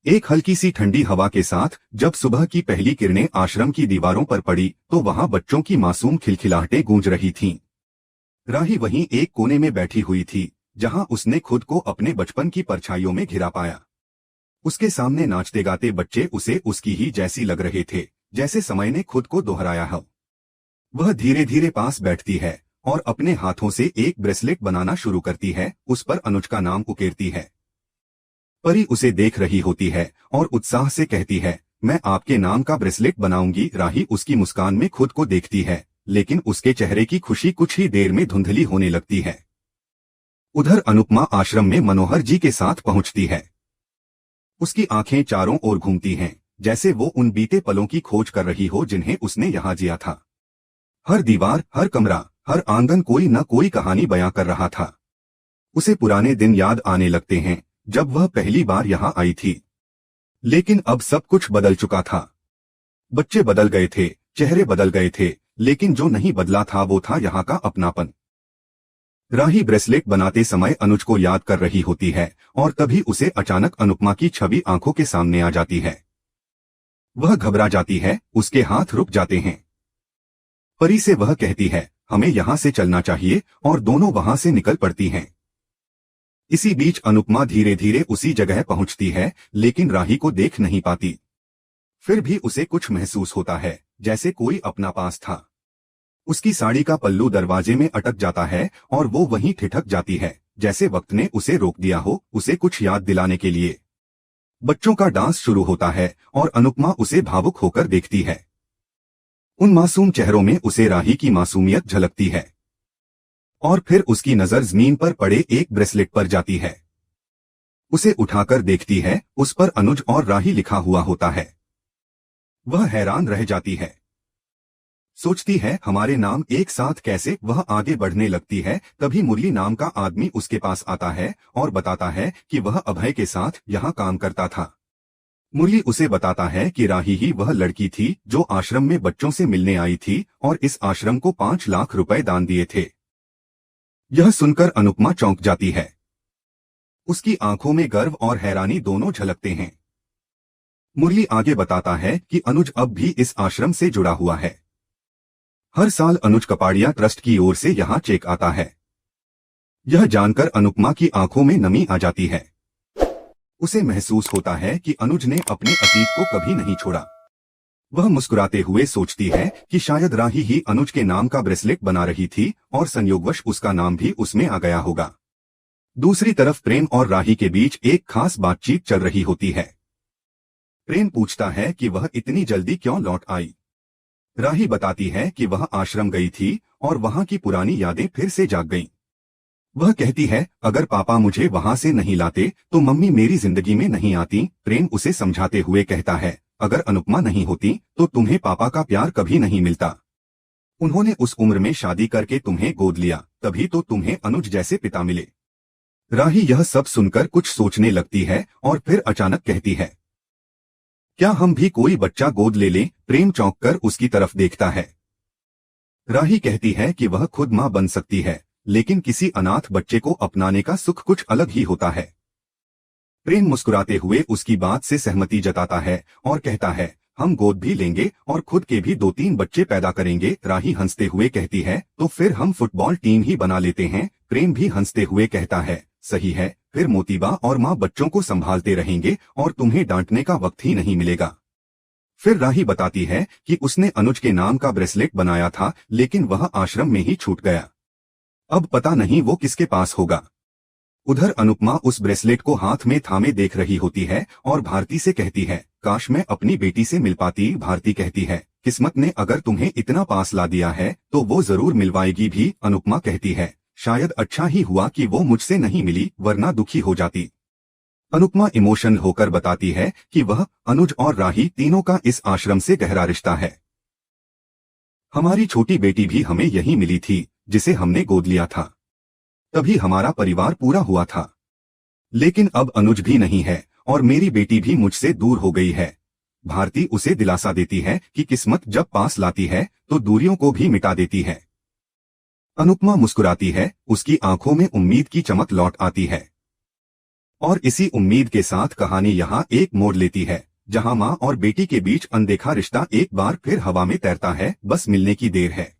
एक हल्की सी ठंडी हवा के साथ जब सुबह की पहली किरणें आश्रम की दीवारों पर पड़ी तो वहां बच्चों की मासूम खिलखिलाहटें गूंज रही थीं। राही वहीं एक कोने में बैठी हुई थी, जहां उसने खुद को अपने बचपन की परछाइयों में घिरा पाया। उसके सामने नाचते गाते बच्चे उसे उसकी ही जैसी लग रहे थे, जैसे समय ने खुद को दोहराया हो। वह धीरे धीरे पास बैठती है और अपने हाथों से एक ब्रेसलेट बनाना शुरू करती है। उस पर अनुज का नाम उकेरती है। परी उसे देख रही होती है और उत्साह से कहती है, मैं आपके नाम का ब्रेसलेट बनाऊंगी। राही उसकी मुस्कान में खुद को देखती है, लेकिन उसके चेहरे की खुशी कुछ ही देर में धुंधली होने लगती है। उधर अनुपमा आश्रम में मनोहर जी के साथ पहुंचती है। उसकी आंखें चारों ओर घूमती हैं, जैसे वो उन बीते पलों की खोज कर रही हो जिन्हें उसने यहाँ जिया था। हर दीवार, हर कमरा, हर आंगन कोई न कोई कहानी बयां कर रहा था। उसे पुराने दिन याद आने लगते हैं, जब वह पहली बार यहाँ आई थी। लेकिन अब सब कुछ बदल चुका था। बच्चे बदल गए थे, चेहरे बदल गए थे, लेकिन जो नहीं बदला था वो था यहाँ का अपनापन। राही ब्रेसलेट बनाते समय अनुज को याद कर रही होती है और तभी उसे अचानक अनुपमा की छवि आंखों के सामने आ जाती है। वह घबरा जाती है, उसके हाथ रुक जाते हैं। परी से वह कहती है, हमें यहाँ से चलना चाहिए, और दोनों वहां से निकल पड़ती हैं। इसी बीच अनुपमा धीरे धीरे उसी जगह पहुंचती है, लेकिन राही को देख नहीं पाती। फिर भी उसे कुछ महसूस होता है, जैसे कोई अपना पास था। उसकी साड़ी का पल्लू दरवाजे में अटक जाता है और वो वहीं ठिठक जाती है, जैसे वक्त ने उसे रोक दिया हो, उसे कुछ याद दिलाने के लिए। बच्चों का डांस शुरू होता है और अनुपमा उसे भावुक होकर देखती है। उन मासूम चेहरों में उसे राही की मासूमियत झलकती है। और फिर उसकी नजर जमीन पर पड़े एक ब्रेसलेट पर जाती है। उसे उठाकर देखती है, उस पर अनुज और राही लिखा हुआ होता है। वह हैरान रह जाती है। सोचती है, हमारे नाम एक साथ कैसे। वह आगे बढ़ने लगती है, तभी मुरली नाम का आदमी उसके पास आता है और बताता है कि वह अभय के साथ यहाँ काम करता था। मुरली उसे बताता है कि राही ही वह लड़की थी जो आश्रम में बच्चों से मिलने आई थी और इस आश्रम को 5 लाख रुपए दान दिए थे। यह सुनकर अनुपमा चौंक जाती है। उसकी आंखों में गर्व और हैरानी दोनों झलकते हैं। मुरली आगे बताता है कि अनुज अब भी इस आश्रम से जुड़ा हुआ है। हर साल अनुज कपाड़िया ट्रस्ट की ओर से यहाँ चेक आता है। यह जानकर अनुपमा की आंखों में नमी आ जाती है। उसे महसूस होता है कि अनुज ने अपने अतीत को कभी नहीं छोड़ा। वह मुस्कुराते हुए सोचती है कि शायद राही ही अनुज के नाम का ब्रेसलेट बना रही थी और संयोगवश उसका नाम भी उसमें आ गया होगा। दूसरी तरफ प्रेम और राही के बीच एक खास बातचीत चल रही होती है। प्रेम पूछता है कि वह इतनी जल्दी क्यों लौट आई। राही बताती है कि वह आश्रम गई थी और वहां की पुरानी यादें फिर से जाग गईं। वह कहती है, अगर पापा मुझे वहां से नहीं लाते तो मम्मी मेरी जिंदगी में नहीं आती। प्रेम उसे समझाते हुए कहता है, अगर अनुपमा नहीं होती तो तुम्हें पापा का प्यार कभी नहीं मिलता। उन्होंने उस उम्र में शादी करके तुम्हें गोद लिया, तभी तो तुम्हें अनुज जैसे पिता मिले। राही यह सब सुनकर कुछ सोचने लगती है और फिर अचानक कहती है, क्या हम भी कोई बच्चा गोद ले लें। प्रेम चौंक कर उसकी तरफ देखता है। राही कहती है कि वह खुद मां बन सकती है, लेकिन किसी अनाथ बच्चे को अपनाने का सुख कुछ अलग ही होता है। प्रेम मुस्कुराते हुए उसकी बात से सहमति जताता है और कहता है, हम गोद भी लेंगे और खुद के भी 2-3 बच्चे पैदा करेंगे। राही हंसते हुए कहती है, तो फिर हम फुटबॉल टीम ही बना लेते हैं। प्रेम भी हंसते हुए कहता है, सही है, फिर मोतीबा और माँ बच्चों को संभालते रहेंगे और तुम्हें डांटने का वक्त ही नहीं मिलेगा। फिर राही बताती है कि उसने अनुज के नाम का ब्रेसलेट बनाया था, लेकिन वह आश्रम में ही छूट गया। अब पता नहीं वो किसके पास होगा। उधर अनुपमा उस ब्रेसलेट को हाथ में थामे देख रही होती है और भारती से कहती है, काश मैं अपनी बेटी से मिल पाती। भारती कहती है, किस्मत ने अगर तुम्हें इतना पास ला दिया है तो वो जरूर मिलवाएगी भी। अनुपमा कहती है, शायद अच्छा ही हुआ कि वो मुझसे नहीं मिली, वरना दुखी हो जाती। अनुपमा इमोशनल होकर बताती है कि वह, अनुज और राही तीनों का इस आश्रम से गहरा रिश्ता है। हमारी छोटी बेटी भी हमें यही मिली थी, जिसे हमने गोद लिया था, तभी हमारा परिवार पूरा हुआ था। लेकिन अब अनुज भी नहीं है और मेरी बेटी भी मुझसे दूर हो गई है। भारती उसे दिलासा देती है कि किस्मत जब पास लाती है तो दूरियों को भी मिटा देती है। अनुपमा मुस्कुराती है, उसकी आंखों में उम्मीद की चमक लौट आती है। और इसी उम्मीद के साथ कहानी यहाँ एक मोड़ लेती है, जहाँ माँ और बेटी के बीच अनदेखा रिश्ता एक बार फिर हवा में तैरता है, बस मिलने की देर है।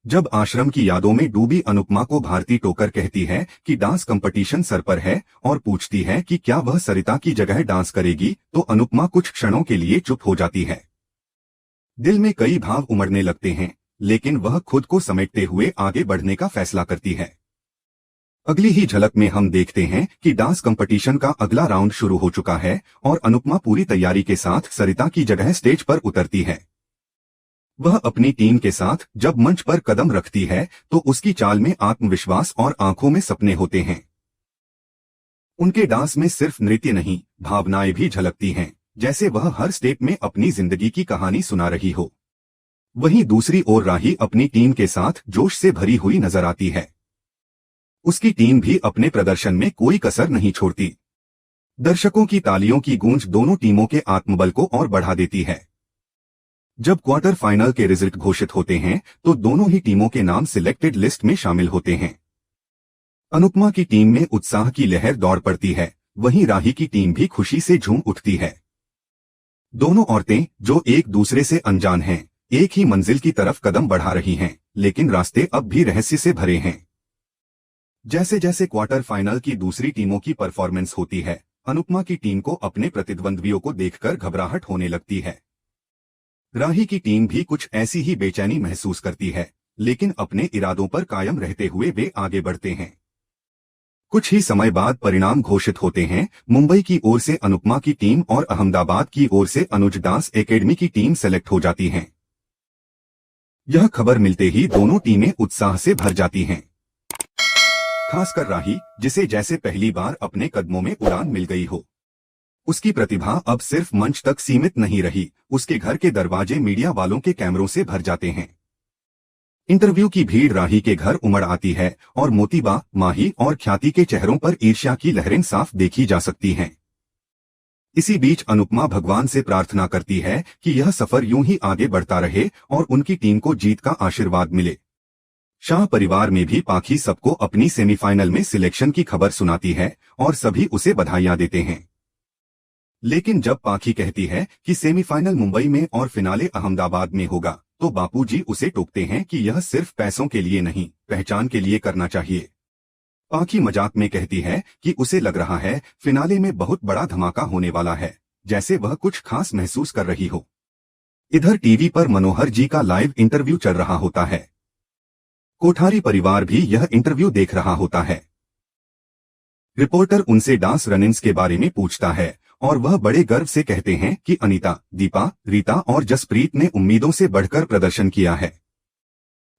जब आश्रम की यादों में डूबी अनुपमा को भारती टोकर कहती है कि डांस कंपटीशन सर पर है और पूछती है कि क्या वह सरिता की जगह डांस करेगी, तो अनुपमा कुछ क्षणों के लिए चुप हो जाती है। दिल में कई भाव उमड़ने लगते हैं, लेकिन वह खुद को समेटते हुए आगे बढ़ने का फैसला करती है। अगली ही झलक में हम देखते हैं कि डांस कंपटीशन का अगला राउंड शुरू हो चुका है और अनुपमा पूरी तैयारी के साथ सरिता की जगह स्टेज पर उतरती है। वह अपनी टीम के साथ जब मंच पर कदम रखती है तो उसकी चाल में आत्मविश्वास और आंखों में सपने होते हैं। उनके डांस में सिर्फ नृत्य नहीं, भावनाएं भी झलकती हैं, जैसे वह हर स्टेप में अपनी जिंदगी की कहानी सुना रही हो। वहीं दूसरी ओर राही अपनी टीम के साथ जोश से भरी हुई नजर आती है। उसकी टीम भी अपने प्रदर्शन में कोई कसर नहीं छोड़ती। दर्शकों की तालियों की गूंज दोनों टीमों के आत्मबल को और बढ़ा देती है। जब क्वार्टर फाइनल के रिजल्ट घोषित होते हैं तो दोनों ही टीमों के नाम सिलेक्टेड लिस्ट में शामिल होते हैं। अनुपमा की टीम में उत्साह की लहर दौड़ पड़ती है, वहीं राही की टीम भी खुशी से झूम उठती है। दोनों औरतें जो एक दूसरे से अनजान हैं, एक ही मंजिल की तरफ कदम बढ़ा रही हैं, लेकिन रास्ते अब भी रहस्य से भरे हैं। जैसे जैसे क्वार्टर फाइनल की दूसरी टीमों की परफॉर्मेंस होती है, अनुपमा की टीम को अपने प्रतिद्वंद्वियों को देखकर घबराहट होने लगती है। राही की टीम भी कुछ ऐसी ही बेचैनी महसूस करती है, लेकिन अपने इरादों पर कायम रहते हुए वे आगे बढ़ते हैं। कुछ ही समय बाद परिणाम घोषित होते हैं। मुंबई की ओर से अनुपमा की टीम और अहमदाबाद की ओर से अनुज डांस एकेडमी की टीम सेलेक्ट हो जाती हैं। यह खबर मिलते ही दोनों टीमें उत्साह से भर जाती हैं। खासकर राही, जिसे जैसे पहली बार अपने कदमों में उड़ान मिल गई हो। उसकी प्रतिभा अब सिर्फ मंच तक सीमित नहीं रही, उसके घर के दरवाजे मीडिया वालों के कैमरों से भर जाते हैं। इंटरव्यू की भीड़ राही के घर उमड़ आती है और मोतीबा, माही और ख्याति के चेहरों पर ईर्ष्या की लहरें साफ देखी जा सकती हैं। इसी बीच अनुपमा भगवान से प्रार्थना करती है कि यह सफर यूं ही आगे बढ़ता रहे और उनकी टीम को जीत का आशीर्वाद मिले। शाह परिवार में भी पाखी सबको अपनी सेमीफाइनल में सिलेक्शन की खबर सुनाती है और सभी उसे बधाइयां देते हैं। लेकिन जब पाखी कहती है कि सेमीफाइनल मुंबई में और फिनाले अहमदाबाद में होगा, तो बापूजी उसे टोकते हैं कि यह सिर्फ पैसों के लिए नहीं, पहचान के लिए करना चाहिए। पाखी मजाक में कहती है कि उसे लग रहा है फिनाले में बहुत बड़ा धमाका होने वाला है, जैसे वह कुछ खास महसूस कर रही हो। इधर टीवी पर मनोहर जी का लाइव इंटरव्यू चल रहा होता है। कोठारी परिवार भी यह इंटरव्यू देख रहा होता है। रिपोर्टर उनसे डांस रनिंग्स के बारे में पूछता है और वह बड़े गर्व से कहते हैं कि अनीता, दीपा, रीता और जसप्रीत ने उम्मीदों से बढ़कर प्रदर्शन किया है।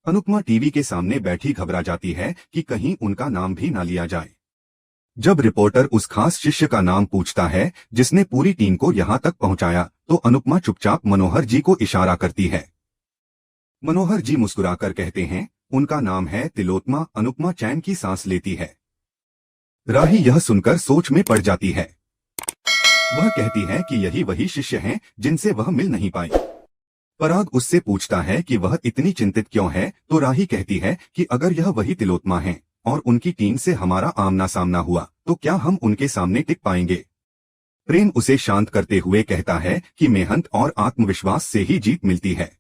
अनुपमा टीवी के सामने बैठी घबरा जाती है कि कहीं उनका नाम भी ना लिया जाए। जब रिपोर्टर उस खास शिष्य का नाम पूछता है जिसने पूरी टीम को यहां तक पहुंचाया, तो अनुपमा चुपचाप मनोहर जी को इशारा करती है। मनोहर जी मुस्कुराकर कहते हैं, उनका नाम है तिलोत्मा। अनुपमा चैन की सांस लेती है। राही यह सुनकर सोच में पड़ जाती है। वह कहती है कि यही वही शिष्य हैं जिनसे वह मिल नहीं पाई। पराग उससे पूछता है कि वह इतनी चिंतित क्यों है, तो राही कहती है कि अगर यह वही तिलोत्मा हैं और उनकी टीम से हमारा आमना सामना हुआ, तो क्या हम उनके सामने टिक पाएंगे। प्रेम उसे शांत करते हुए कहता है कि मेहनत और आत्मविश्वास से ही जीत मिलती है।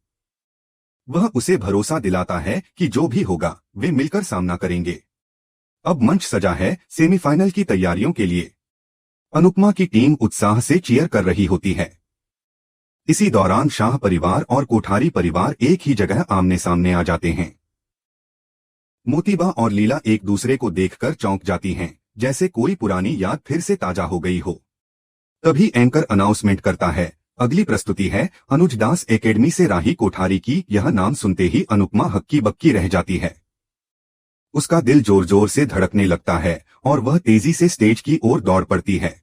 वह उसे भरोसा दिलाता है कि जो भी होगा वे मिलकर सामना करेंगे। अब मंच सजा है सेमीफाइनल की तैयारियों के लिए। अनुपमा की टीम उत्साह से चीयर कर रही होती है। इसी दौरान शाह परिवार और कोठारी परिवार एक ही जगह आमने सामने आ जाते हैं। मोतीबा और लीला एक दूसरे को देखकर चौंक जाती हैं, जैसे कोई पुरानी याद फिर से ताजा हो गई हो। तभी एंकर अनाउंसमेंट करता है, अगली प्रस्तुति है अनुज डांस एकेडमी से राही कोठारी की। यह नाम सुनते ही अनुपमा हक्की बक्की रह जाती है। उसका दिल जोर जोर से धड़कने लगता है और वह तेजी से स्टेज की ओर दौड़ पड़ती है।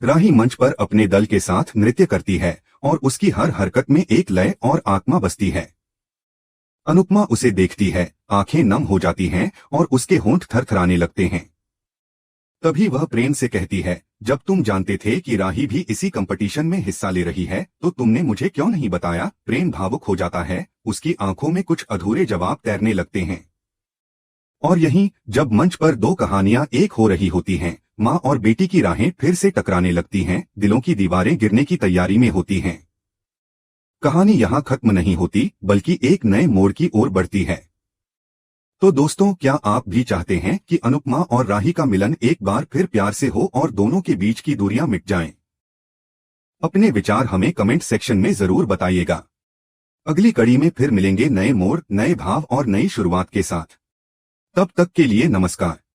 राही मंच पर अपने दल के साथ नृत्य करती है और उसकी हर हरकत में एक लय और आत्मा बसती है। अनुपमा उसे देखती है, आंखें नम हो जाती हैं और उसके होंठ थरथराने लगते हैं। तभी वह प्रेम से कहती है, जब तुम जानते थे कि राही भी इसी कंपटीशन में हिस्सा ले रही है, तो तुमने मुझे क्यों नहीं बताया। प्रेम भावुक हो जाता है, उसकी आंखों में कुछ अधूरे जवाब तैरने लगते हैं। और यहीं जब मंच पर दो कहानियां एक हो रही होती हैं, माँ और बेटी की राहें फिर से टकराने लगती हैं, दिलों की दीवारें गिरने की तैयारी में होती हैं। कहानी यहाँ खत्म नहीं होती, बल्कि एक नए मोड़ की ओर बढ़ती है। तो दोस्तों, क्या आप भी चाहते हैं कि अनुपमा और राही का मिलन एक बार फिर प्यार से हो और दोनों के बीच की दूरियां मिट जाएं? अपने विचार हमें कमेंट सेक्शन में जरूर बताइएगा। अगली कड़ी में फिर मिलेंगे नए मोड़, नए भाव और नई शुरुआत के साथ। तब तक के लिए नमस्कार।